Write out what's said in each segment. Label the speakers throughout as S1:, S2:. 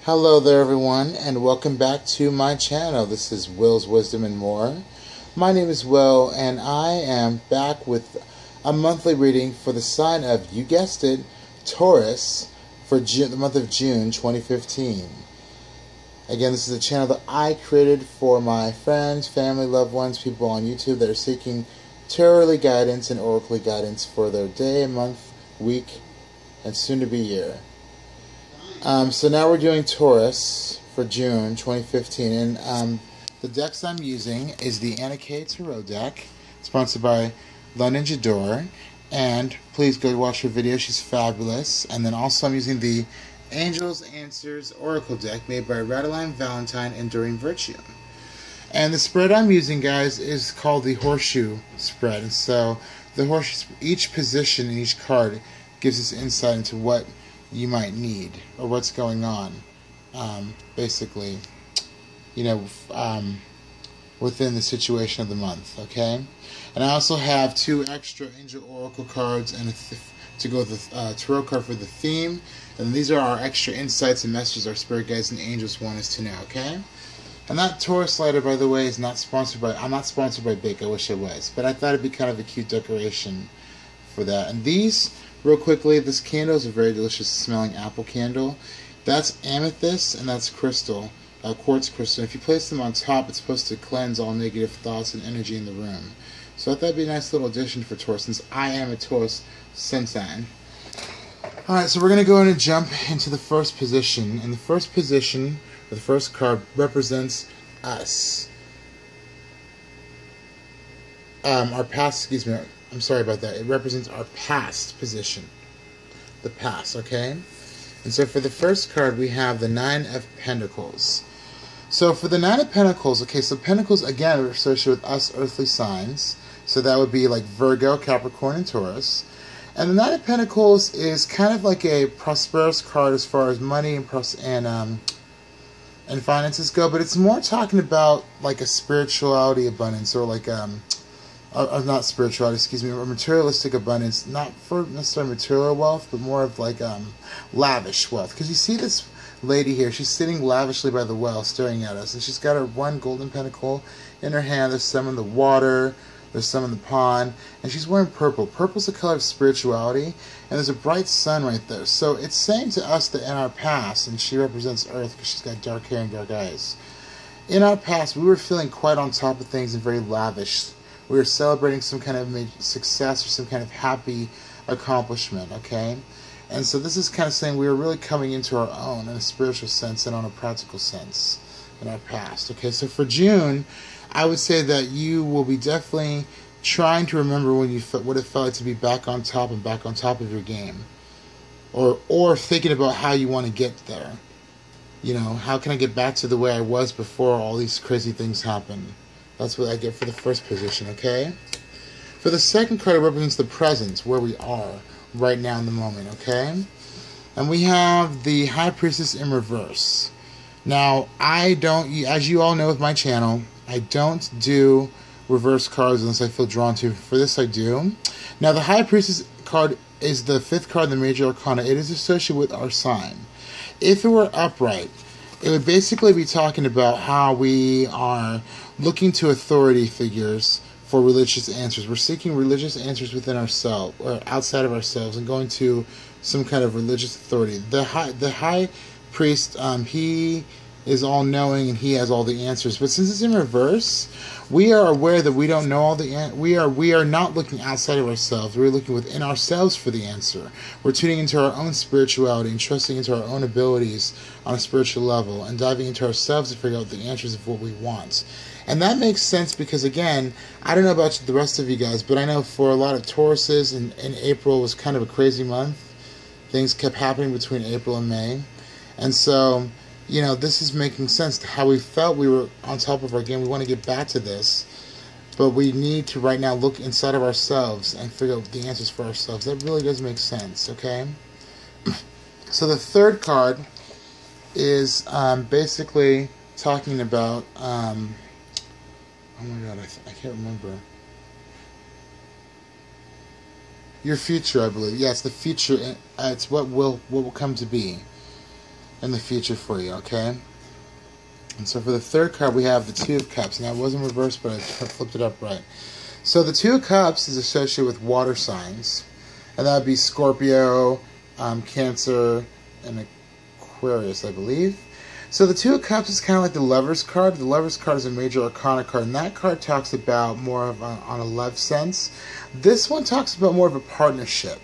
S1: Hello there everyone, and welcome back to my channel. This is Will's Wisdom and More. My name is Will, and I am back with a monthly reading for the sign of, you guessed it, Taurus, for the month of June 2015. Again, this is a channel that I created for my friends, family, loved ones, people on YouTube that are seeking tarot guidance and oracle guidance for their day, month, week, and soon to be year. So now we're doing Taurus for June 2015, and the decks I'm using is the Anna K Tarot deck, sponsored by London Jador, and please go watch her video, she's fabulous. And then also I'm using the Angels Answers Oracle deck made by Radeline Valentine Enduring Virtue. And the spread I'm using, guys, is called the Horseshoe spread, and so the horseshoe, each position in each card gives us insight into what you might need or what's going on, basically, within the situation of the month. Okay, and I also have two extra angel oracle cards and to go with the tarot card for the theme, and these are our extra insights and messages our spirit guides and angels want us to know. Okay, and that Taurus lighter, by the way, is not sponsored by. I'm not sponsored by Bic. I wish I was, but I thought it'd be kind of a cute decoration for that. And these, real quickly, this candle is a very delicious smelling apple candle. That's amethyst and that's crystal, quartz crystal. If you place them on top, it's supposed to cleanse all negative thoughts and energy in the room. So I thought that'd be a nice little addition for Taurus, since I am a Taurus sun sign. Alright, so we're going to go in and jump into the first position. And the first position, or the first card, represents us. Our past, excuse me, I'm sorry about that. It represents our past position. The past, okay? And so for the first card, we have the Nine of Pentacles. So for the Nine of Pentacles, okay, so Pentacles, again, are associated with us earthly signs. So that would be like Virgo, Capricorn, and Taurus. And the Nine of Pentacles is kind of like a prosperous card as far as money and finances go, but it's more talking about like a spirituality abundance, or like not spirituality, excuse me, or materialistic abundance, not for necessarily material wealth, but more of like lavish wealth. Because you see this lady here, she's sitting lavishly by the well staring at us, and she's got her one golden pentacle in her hand. There's some in the water, there's some in the pond, and she's wearing purple. Purple's the color of spirituality, and there's a bright sun right there. So it's saying to us that in our past, and she represents Earth because she's got dark hair and dark eyes, in our past we were feeling quite on top of things and very lavish. We were celebrating some kind of success or some kind of happy accomplishment, okay? And so this is kind of saying we were really coming into our own in a spiritual sense and on a practical sense in our past, okay? So for June, I would say that you will be definitely trying to remember when you what it felt like to be back on top and back on top of your game. Or thinking about how you want to get there. You know, how can I get back to the way I was before all these crazy things happened? That's what I get for the first position, okay? For the second card, it represents the present, where we are right now in the moment, okay? And we have the High Priestess in reverse. Now, I don't, as you all know with my channel, I don't do reverse cards unless I feel drawn to. For this, I do. Now, the High Priestess card is the fifth card in the Major Arcana. It is associated with our sign. If it were upright, it would basically be talking about how we are looking to authority figures for religious answers. We're seeking religious answers within ourselves or outside of ourselves and going to some kind of religious authority. The high priest, he is all-knowing and he has all the answers. But since it's in reverse, we are aware that we don't know all the we are not looking outside of ourselves. We're looking within ourselves for the answer. We're tuning into our own spirituality and trusting into our own abilities on a spiritual level and diving into ourselves to figure out the answers of what we want. And that makes sense because, again, I don't know about the rest of you guys, but I know for a lot of Tauruses, and April was kind of a crazy month. Things kept happening between April and May. And so, you know, this is making sense to how we felt we were on top of our game. We want to get back to this, but we need to right now look inside of ourselves and figure out the answers for ourselves. That really does make sense, okay? So the third card is basically talking about, oh my god, I can't remember. Your future, I believe. Yeah, it's the future. It's what will come to be. in the future for you, okay? And so for the third card, we have the Two of Cups. Now, it wasn't reversed, but I flipped it up right. So the Two of Cups is associated with water signs. And that would be Scorpio, Cancer, and Aquarius, I believe. So the Two of Cups is kind of like the Lover's card. The Lover's card is a major arcana card, and that card talks about more of on a love sense. This one talks about more of a partnership.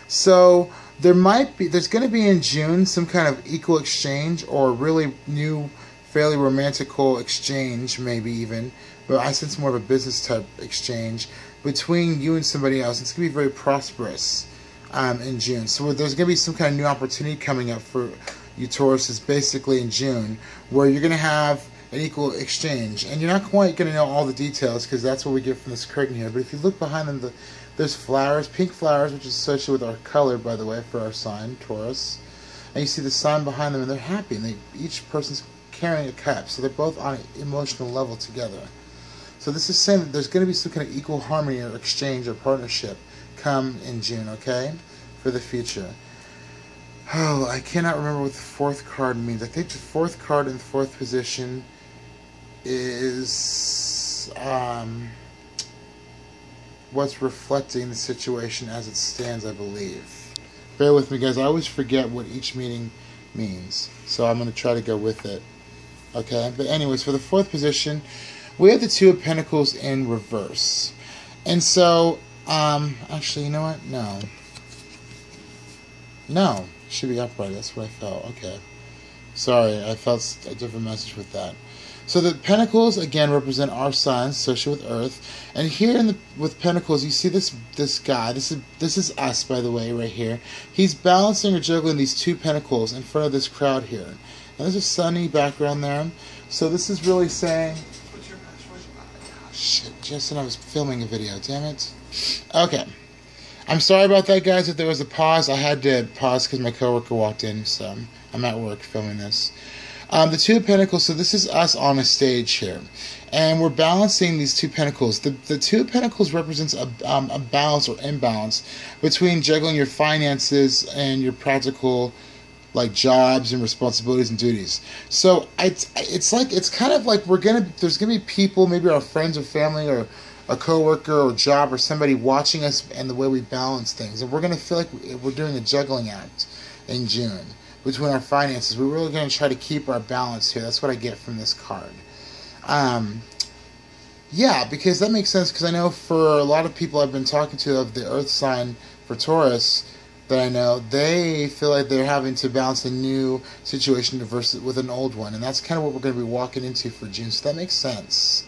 S1: So there's going to be in June some kind of equal exchange or really new, fairly romantical exchange, maybe even, but I sense more of a business type exchange between you and somebody else. It's going to be very prosperous in June. So there's going to be some kind of new opportunity coming up for you Tauruses basically in June, where you're going to have an equal exchange. And you're not quite going to know all the details because that's what we get from this curtain here. But if you look behind them, there's flowers, pink flowers, which is associated with our color, by the way, for our sign, Taurus. And you see the sign behind them, and they're happy. And each person's carrying a cup, so they're both on an emotional level together. So this is saying that there's going to be some kind of equal harmony or exchange or partnership come in June, okay, for the future. Oh, I cannot remember what the fourth card means. I think the fourth card in the fourth position is what's reflecting the situation as it stands, I believe. Bear with me, guys. I always forget what each meaning means, so I'm going to try to go with it. Okay, but anyways, for the fourth position, we have the Two of Pentacles in reverse. And so, actually, you know what? No. Should be upright. That's what I felt. Okay. Sorry, I felt a different message with that. So the Pentacles, again, represent our signs associated with Earth. And here with Pentacles, you see this guy. This is us, by the way, right here. He's balancing or juggling these two Pentacles in front of this crowd here. And there's a sunny background there. So this is really saying... Oh, shit, Justin, I was filming a video. Damn it. Okay. I'm sorry about that, guys. If there was a pause, I had to pause because my coworker walked in, so I'm at work filming this. The Two of Pentacles, so this is us on a stage here. And we're balancing these two Pentacles. The Two of Pentacles represents a balance or imbalance between juggling your finances and your practical, like, jobs and responsibilities and duties. So it's kind of like there's gonna be people, maybe our friends or family or a coworker or job or somebody watching us and the way we balance things, and we're going to feel like we're doing a juggling act in June between our finances. We're really going to try to keep our balance here. That's what I get from this card. Yeah, because that makes sense, because I know for a lot of people I've been talking to of the Earth sign for Taurus that I know, they feel like they're having to balance a new situation versus with an old one, and that's kind of what we're going to be walking into for June. So that makes sense,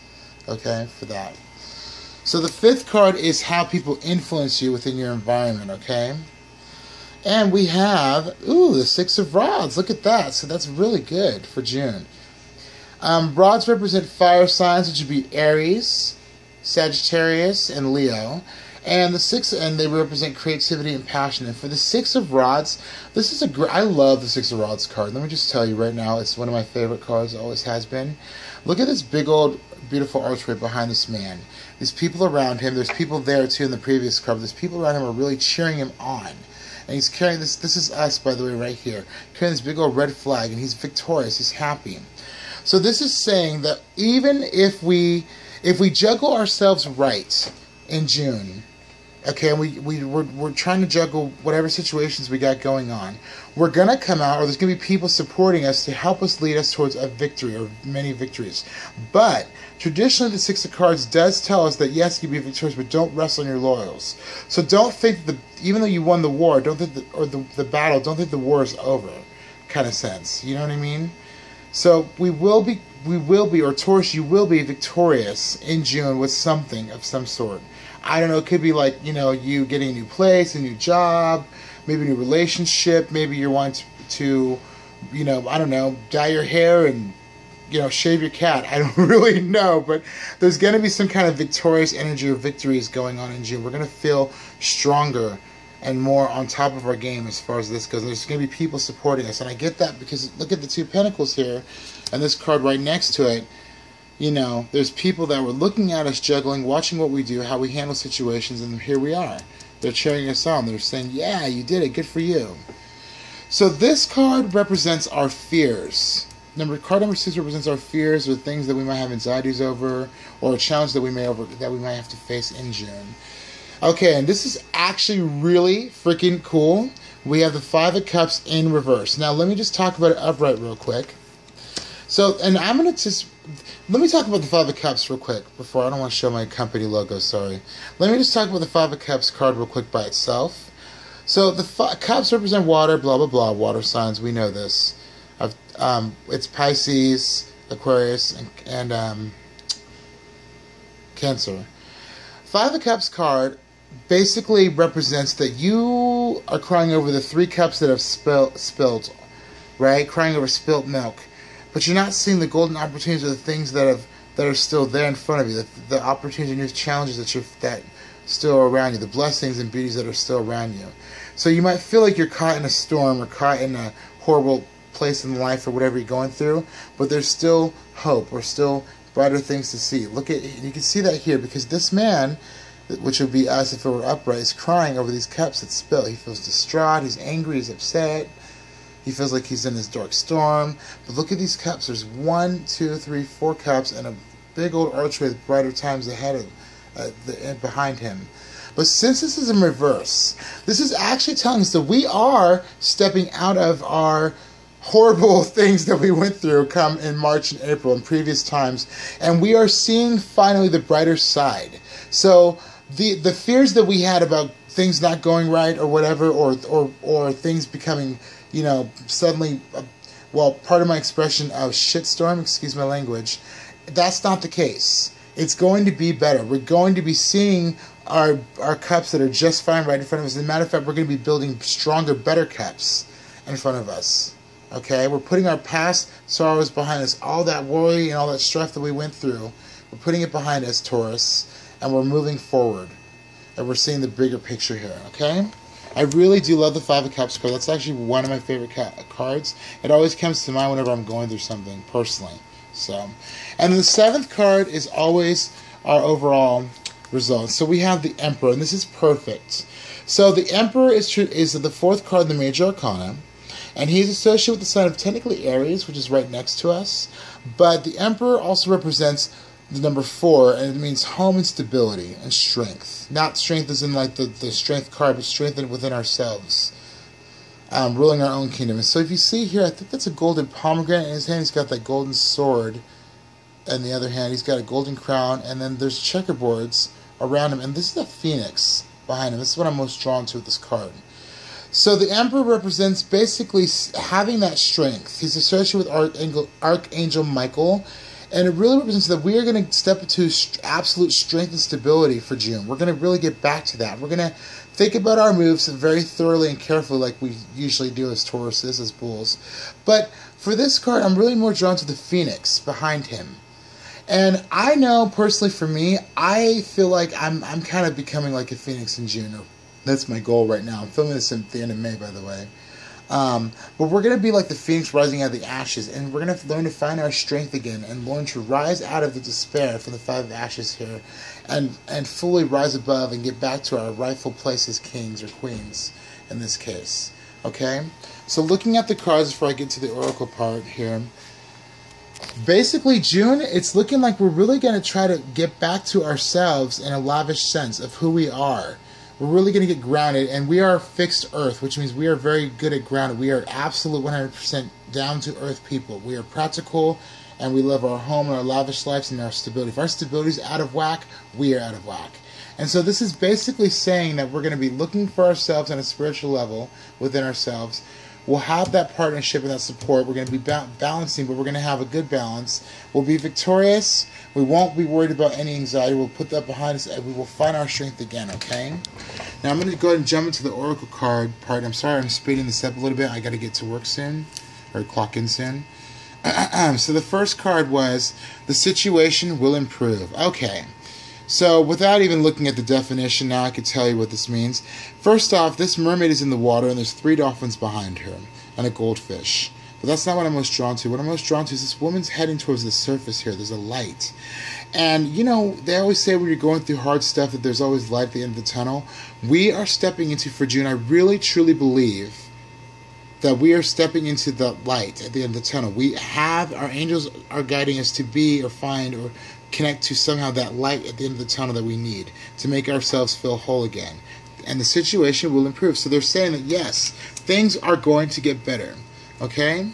S1: okay, for that. So the fifth card is how people influence you within your environment, okay? And we have, the Six of Rods. Look at that. So that's really good for June. Rods represent fire signs, which would be Aries, Sagittarius, and Leo. And they represent creativity and passion. And for the Six of Rods, this is I love the Six of Rods card. Let me just tell you right now, it's one of my favorite cards, always has been. Look at this big old beautiful archway behind this man. There's people around him. There's people there too in the previous card. There's people around him who are really cheering him on. And he's carrying this. This is us, by the way, right here. Carrying this big old red flag, and he's victorious. He's happy. So this is saying that even if we juggle ourselves right in June, okay, and we're trying to juggle whatever situations we got going on, we're going to come out, or there's going to be people supporting us to help us lead us towards a victory or many victories. But traditionally, the Six of Cards does tell us that, yes, you can be victorious, but don't rest on your laurels. So don't think that even though you won the war, don't think the battle, don't think the war is over, kind of sense. You know what I mean? So we will be, or Taurus, you will be victorious in June with something of some sort. I don't know, it could be like, you getting a new place, a new job, maybe a new relationship, maybe you're wanting to I don't know, dye your hair and, shave your cat. I don't really know, but there's going to be some kind of victorious energy or victories going on in June. We're going to feel stronger and more on top of our game as far as this goes. There's going to be people supporting us, and I get that because look at the Two Pentacles here, and this card right next to it. There's people that were looking at us juggling, watching what we do, how we handle situations, and here we are. They're cheering us on. They're saying, yeah, you did it. Good for you. So this card represents our fears. Card number 6 represents our fears or things that we might have anxieties over, or a challenge that we might have to face in June. Okay, and this is actually really freaking cool. We have the 5 of Cups in reverse. Now, let me just talk about it upright real quick. So, and I'm going to just... Let me talk about the 5 of Cups real quick before... I don't want to show my company logo, sorry. Let me just talk about the 5 of Cups card real quick by itself. So, the Cups represent water, blah, blah, blah, water signs. We know this. It's Pisces, Aquarius, and Cancer. 5 of Cups card basically represents that you are crying over the 3 cups that have spilled, right? Crying over spilt milk. But you're not seeing the golden opportunities or the things that are still there in front of you, the opportunities and your challenges that still are around you, the blessings and beauties that are still around you. So you might feel like you're caught in a storm or caught in a horrible place in life or whatever you're going through, but there's still hope or still brighter things to see. You can see that here, because this man, which would be us if it were upright, is crying over these cups that spill. He feels distraught, he's angry, he's upset, he feels like he's in this dark storm. But look at these cups. There's 1, 2, 3, 4 cups and a big old archway with brighter times ahead of behind him. But since this is in reverse, this is actually telling us that we are stepping out of our horrible things that we went through come in March and April and previous times, and we are seeing finally the brighter side. So the fears that we had about things not going right or whatever, or things becoming, suddenly, part of my expression of shitstorm, excuse my language, that's not the case. It's going to be better. We're going to be seeing our cups that are just fine right in front of us. As a matter of fact, we're going to be building stronger, better cups in front of us. Okay? We're putting our past sorrows behind us. All that worry and all that stress that we went through, we're putting it behind us, Taurus, and we're moving forward. And we're seeing the bigger picture here, okay? I really do love the 5 of Cups card. That's actually one of my favorite cards. It always comes to mind whenever I'm going through something, personally. So, and the 7th card is always our overall results. So we have the Emperor, and this is perfect. So the Emperor is the 4th card in the Major Arcana, and he's associated with the sign of technically Aries, which is right next to us. But the Emperor also represents the number 4, and it means home and stability and strength. Not strength as in like the strength card, but strength within ourselves. Ruling our own kingdom. And so if you see here, I think that's a golden pomegranate in his hand. He's got that golden sword. And the other hand, he's got a golden crown. And then there's checkerboards around him. And this is a phoenix behind him. This is what I'm most drawn to with this card. So the Emperor represents basically having that strength. He's associated with Archangel Michael. And it really represents that we are going to step into absolute strength and stability for June. We're going to really get back to that. We're going to think about our moves very thoroughly and carefully like we usually do as Tauruses, as bulls. But for this card, I'm really more drawn to the phoenix behind him. And I know, personally for me, I feel like I'm kind of becoming like a phoenix in June. That's my goal right now. I'm filming this at the end of May, by the way. But we're going to be like the phoenix rising out of the ashes, and we're going to learn to find our strength again and learn to rise out of the despair from the 5 of ashes here and fully rise above and get back to our rightful place as kings or queens in this case. Okay? So looking at the cards before I get to the oracle part here, basically June, it's looking like we're really going to try to get back to ourselves in a lavish sense of who we are. We're really going to get grounded, and we are fixed earth, which means we are very good at grounded. We are absolute 100% down to earth people. We are practical, and we love our home and our lavish lives and our stability. If our stability is out of whack, we are out of whack. And so this is basically saying that we're going to be looking for ourselves on a spiritual level within ourselves. We'll have that partnership and that support. We're going to be balancing, but we're going to have a good balance. We'll be victorious. We won't be worried about any anxiety. We'll put that behind us, and we will find our strength again, okay? Now I'm going to go ahead and jump into the oracle card part. I'm sorry I'm speeding this up a little bit. I got to get to work soon, or clock in soon. So the first card was, the situation will improve. Okay. So without even looking at the definition, now I can tell you what this means. First off, this mermaid is in the water, and there's 3 dolphins behind her, and a goldfish. But that's not what I'm most drawn to. What I'm most drawn to is this woman's heading towards the surface here. There's a light. And, you know, they always say when you're going through hard stuff that there's always light at the end of the tunnel. We are stepping into, for June, I really, truly believe that we are stepping into the light at the end of the tunnel. We have, our angels are guiding us to be or find or connect to somehow that light at the end of the tunnel that we need to make ourselves feel whole again. And the situation will improve. So they're saying that yes, things are going to get better. Okay?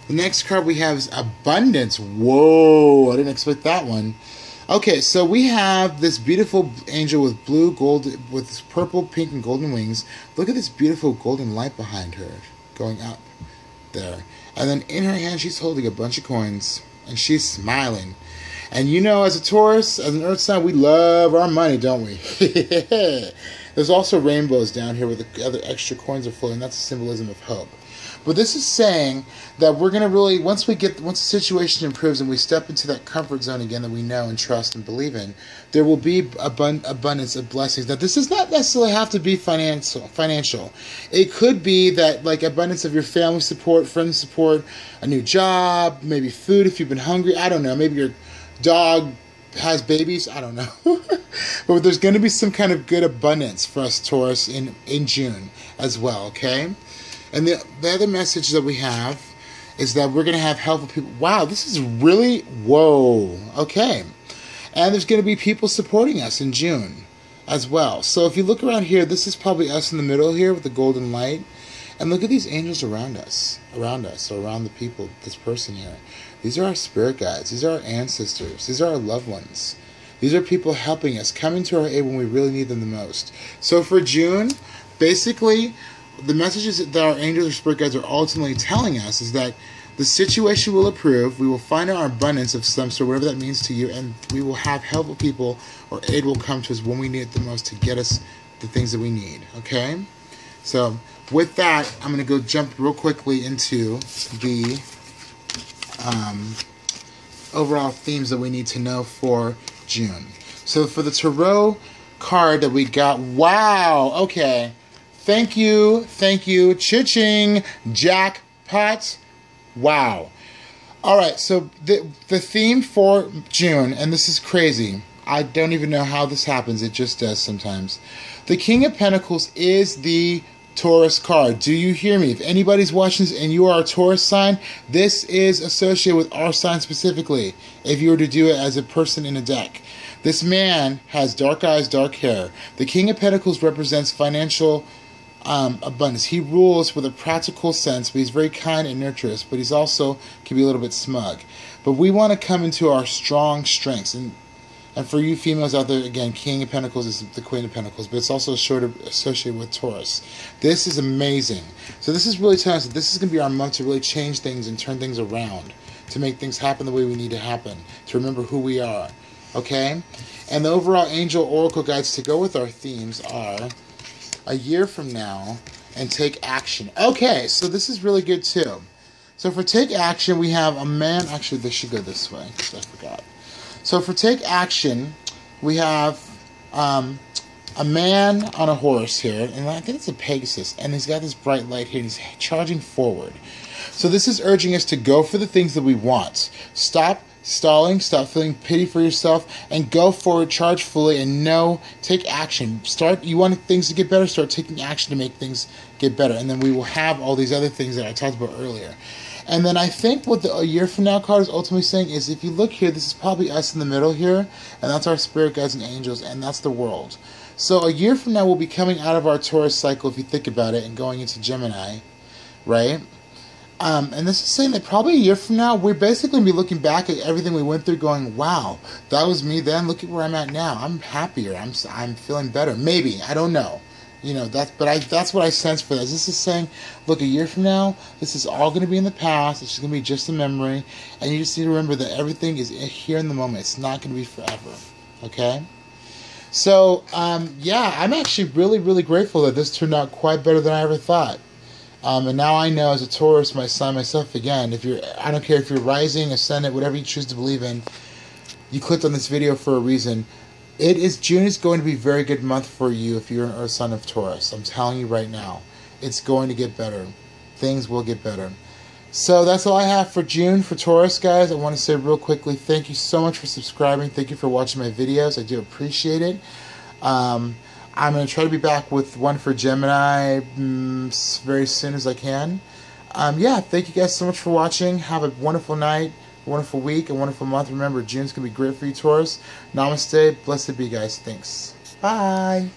S1: The next card we have is abundance. Whoa, I didn't expect that one. Okay, so we have this beautiful angel with blue, gold, with purple, pink, and golden wings. Look at this beautiful golden light behind her going up there. And then in her hand, she's holding a bunch of coins, and she's smiling. And you know, as a Taurus, as an earth sign, we love our money, don't we? There's also rainbows down here where the other extra coins are floating. That's a symbolism of hope. But this is saying that we're going to really, once the situation improves and we step into that comfort zone again that we know and trust and believe in, there will be abundance of blessings. Now, this does not necessarily have to be financial. It could be that, like, abundance of your family support, friend support, a new job, maybe food if you've been hungry. I don't know. Maybe your dog has babies. I don't know. But there's going to be some kind of good abundance for us, Taurus, in June as well, okay? And the other message that we have is that we're going to have helpful people. Wow, this is really, whoa, okay. And there's going to be people supporting us in June as well. So if you look around here, this is probably us in the middle here with the golden light. And look at these angels around us, or around the people, this person here. These are our spirit guides. These are our ancestors. These are our loved ones. These are people helping us, coming to our aid when we really need them the most. So for June, basically, the messages that our angels or spirit guides are ultimately telling us is that the situation will improve, we will find our abundance of some sort, whatever that means to you, and we will have helpful people or aid will come to us when we need it the most to get us the things that we need, okay? So with that, I'm going to go jump real quickly into the overall themes that we need to know for June. So for the tarot card that we got, wow, okay. Thank you, cha-ching, jackpot, wow. Alright, so the theme for June, and this is crazy, I don't even know how this happens, it just does sometimes. The King of Pentacles is the Taurus card. Do you hear me? If anybody's watching this and you are a Taurus sign, this is associated with our sign specifically, if you were to do it as a person in a deck. This man has dark eyes, dark hair. The King of Pentacles represents financial abundance. He rules with a practical sense, but he's very kind and nurturous, but he's also can be a little bit smug. But we want to come into our strong strengths, and for you females out there, again, King of Pentacles is the Queen of Pentacles, but it's also associated with Taurus. This is amazing. So this is really telling us that this is going to be our month to really change things and turn things around, to make things happen the way we need to happen, to remember who we are, okay? And the overall angel oracle guides to go with our themes are a year from now and take action. Okay, so this is really good too. So for take action, we have a man. Actually, this should go this way because I forgot. So for take action, we have a man on a horse here, and I think it's a Pegasus, and he's got this bright light here, and he's charging forward. So this is urging us to go for the things that we want. Stop stalling, stop feeling pity for yourself, and go forward, charge fully, and take action. You want things to get better, start taking action to make things get better, and then we will have all these other things that I talked about earlier. And then I think what the a year from now card is ultimately saying is, if you look here, this is probably us in the middle here, and that's our spirit guides and angels, and that's the world. So a year from now, we'll be coming out of our Taurus cycle, if you think about it, and going into Gemini, right? And this is saying that probably a year from now, we're basically going to be looking back at everything we went through going, wow, that was me then, look at where I'm at now. I'm happier, I'm feeling better. Maybe, I don't know. You know, that's what I sense for this. This is saying, look, a year from now, this is all going to be in the past. It's going to be just a memory. And you just need to remember that everything is here in the moment. It's not going to be forever. Okay? So, yeah, I'm actually really, really grateful that this turned out quite better than I ever thought. And now I know as a Taurus, my sign, myself, again, I don't care if you're rising, ascendant, whatever you choose to believe in, you clicked on this video for a reason. June is going to be a very good month for you if you're an Earth sign of Taurus. I'm telling you right now. It's going to get better. Things will get better. So that's all I have for June for Taurus, guys. I want to say real quickly, thank you so much for subscribing. Thank you for watching my videos. I do appreciate it. I'm going to try to be back with one for Gemini very soon as I can. Yeah, thank you guys so much for watching. Have a wonderful night, a wonderful week, a wonderful month. Remember, June's going to be great for you, Taurus. Namaste. Blessed be, guys. Thanks. Bye.